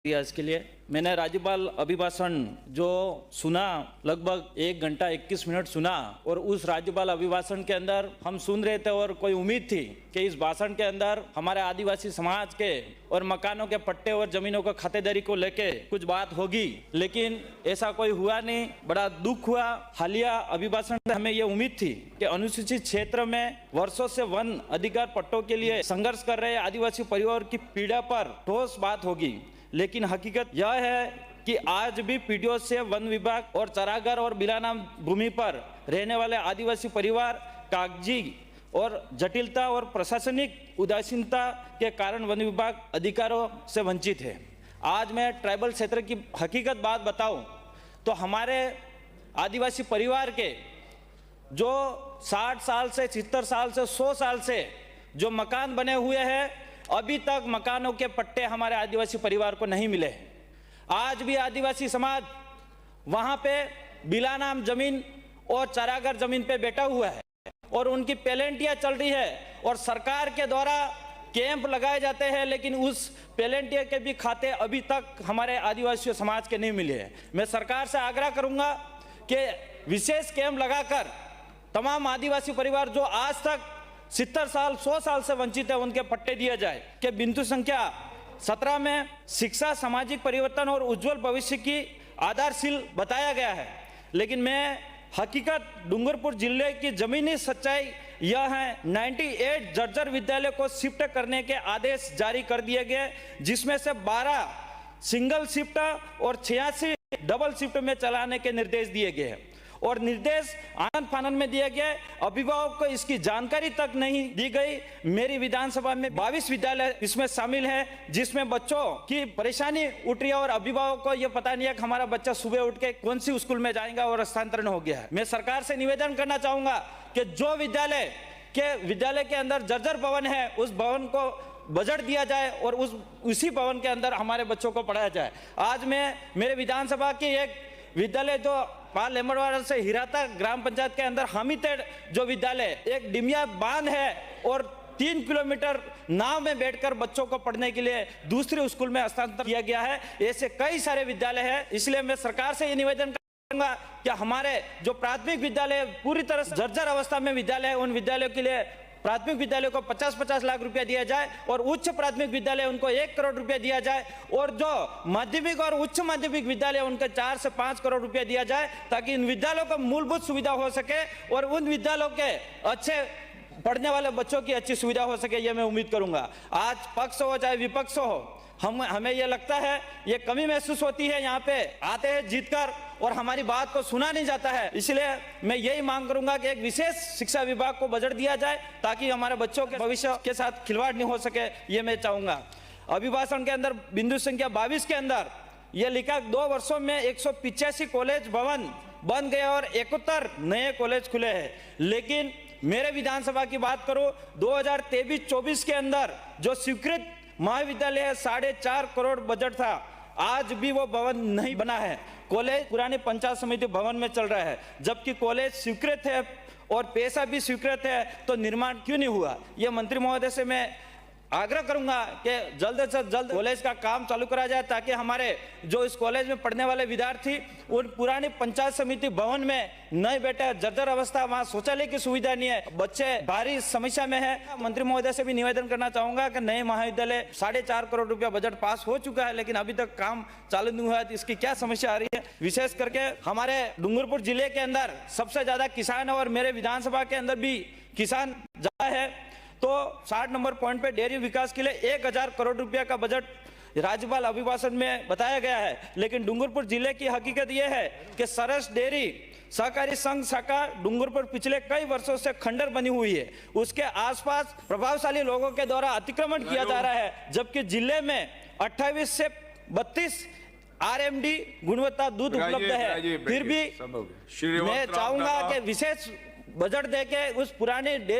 इसके लिए मैंने राज्यपाल अभिभाषण जो सुना, लगभग 1 घंटा 21 मिनट सुना, और उस राज्यपाल अभिभाषण के अंदर हम सुन रहे थे और कोई उम्मीद थी कि इस भाषण के अंदर हमारे आदिवासी समाज के और मकानों के पट्टे और जमीनों को खातेदारी को लेके कुछ बात होगी, लेकिन ऐसा कोई हुआ नहीं। बड़ा दुख हुआ। हालिया अभिभाषण से हमें ये उम्मीद थी कि अनुसूचित क्षेत्र में वर्षों से वन अधिकार पट्टों के लिए संघर्ष कर रहे आदिवासी परिवार की पीड़ा पर ठोस बात होगी, लेकिन हकीकत यह है कि आज भी पीढ़ियों से वन विभाग और चरागार और बिलाना भूमि पर रहने वाले आदिवासी परिवार कागजी और जटिलता और प्रशासनिक उदासीनता के कारण वन विभाग अधिकारों से वंचित है। आज मैं ट्राइबल क्षेत्र की हकीकत बात बताऊं तो हमारे आदिवासी परिवार के जो 60 साल से 70 साल से 100 साल से जो मकान बने हुए हैं, अभी तक मकानों के पट्टे हमारे आदिवासी परिवार को नहीं मिले। आज भी आदिवासी समाज वहां पे बिलानाम जमीन और चरागार जमीन पे बैठा हुआ है और उनकी पेलेंटियां चल रही है और सरकार के द्वारा कैंप लगाए जाते हैं, लेकिन उस पेलेंटिया के भी खाते अभी तक हमारे आदिवासी समाज के नहीं मिले हैं। मैं सरकार से आग्रह करूंगा कि विशेष कैंप लगाकर तमाम आदिवासी परिवार जो आज तक 70 साल 100 साल से वंचित है उनके पट्टे दिए जाए। कि बिंदु संख्या 17 में शिक्षा, सामाजिक परिवर्तन और उज्जवल भविष्य की आधारशिल बताया गया है, लेकिन मैं हकीकत डूंगरपुर जिले की जमीनी सच्चाई यह है 98 जर्जर विद्यालय को शिफ्ट करने के आदेश जारी कर दिए गए, जिसमें से 12 सिंगल शिफ्ट और 86 डबल शिफ्ट में चलाने के निर्देश दिए गए और निर्देश आनंद फानंद में दिए गए। अभिभावक को इसकी जानकारी तक नहीं दी गई। मेरी विधानसभा में 22 विद्यालय इसमें शामिल हैं, जिसमें बच्चों की परेशानी उठ रही है और अभिभावक को यह पता नहीं है कि हमारा बच्चा सुबह उठ के कौन सी स्कूल में जाएगा और स्थानांतरण हो गया है। मैं सरकार से निवेदन करना चाहूंगा कि जो विद्यालय के अंदर जर्जर भवन है, उस भवन को बजट दिया जाए और उसी भवन के अंदर हमारे बच्चों को पढ़ाया जाए। आज मैं मेरे विधानसभा की एक विद्यालय जो पाल लेमड़वाड़ा से हिराता ग्राम पंचायत के अंदर हामितेड जो विद्यालय, एक डिमिया बांध है और 3 किलोमीटर नाव में बैठकर बच्चों को पढ़ने के लिए दूसरे स्कूल में हस्तांतरण किया गया है। ऐसे कई सारे विद्यालय हैं। इसलिए मैं सरकार से ये निवेदन करूंगा कि हमारे जो प्राथमिक विद्यालय पूरी तरह से जर्जर अवस्था में विद्यालय है, उन विद्यालयों के लिए प्राथमिक विद्यालय को 50-50 लाख रुपया दिया जाए और उच्च प्राथमिक विद्यालय उनको 1 करोड़ रुपया दिया जाए और जो माध्यमिक और उच्च माध्यमिक विद्यालय उनको 4 से 5 करोड़ रुपया दिया जाए, ताकि इन विद्यालयों को मूलभूत सुविधा हो सके और उन विद्यालयों के अच्छे पढ़ने वाले बच्चों की अच्छी सुविधा हो सके। ये मैं उम्मीद करूंगा। आज पक्ष हो चाहे विपक्ष हो, हमें ये लगता है, ये कमी महसूस होती है, यहाँ पे आते हैं जीतकर और हमारी बात को सुना नहीं जाता है। इसलिए मैं यही मांग करूंगा कि एक विशेष शिक्षा विभाग को बजट दिया जाए ताकि हमारे बच्चों के भविष्य के साथ खिलवाड़ नहीं हो सके। ये मैं चाहूंगा। अभिभाषण के अंदर बिंदु संख्या 22 के अंदर यह लिखा 2 वर्षों में 185 कॉलेज भवन बन गए और 71 नए कॉलेज खुले हैं, लेकिन मेरे विधानसभा की बात करूं 2023-24 के अंदर जो स्वीकृत महाविद्यालय है 4.5 करोड़ बजट था, आज भी वो भवन नहीं बना है। कॉलेज पुरानी पंचायत समिति भवन में चल रहा है, जबकि कॉलेज स्वीकृत है और पैसा भी स्वीकृत है, तो निर्माण क्यों नहीं हुआ? ये मंत्री महोदय से मैं आग्रह करूंगा कि जल्द से जल्द कॉलेज का काम चालू करा जाए, ताकि हमारे जो इस कॉलेज में पढ़ने वाले विद्यार्थी उन पुरानी पंचायत समिति भवन में नहीं बैठे। जर्जर अवस्था, वहां शौचालय की सुविधा नहीं है, बच्चे भारी समस्या में है। मंत्री महोदय से भी निवेदन करना चाहूंगा कि नए महाविद्यालय 4.5 करोड़ रुपया बजट पास हो चुका है, लेकिन अभी तक काम चालू नहीं हुआ है, तो इसकी क्या समस्या आ रही है? विशेष करके हमारे डूंगरपुर जिले के अंदर सबसे ज्यादा किसान है और मेरे विधानसभा के अंदर भी किसान ज्यादा है, तो 60 नंबर पॉइंट पे डेयरी विकास के लिए 1000 करोड़ रुपया का बजट राज्यपाल अभिभाषण में बताया गया है, लेकिन डूंगरपुर जिले की हकीकत यह है कि सरस डेयरी सहकारी संघ शाखा डूंगरपुर पिछले कई वर्षों से खंडर बनी हुई है। उसके आसपास प्रभावशाली लोगों के द्वारा अतिक्रमण किया जा रहा है, जबकि जिले में 28 से 32 RMD गुणवत्ता दूध उपलब्ध है। फिर भी मैं चाहूंगा कि विशेष बजट देके उस पुराने डेयरी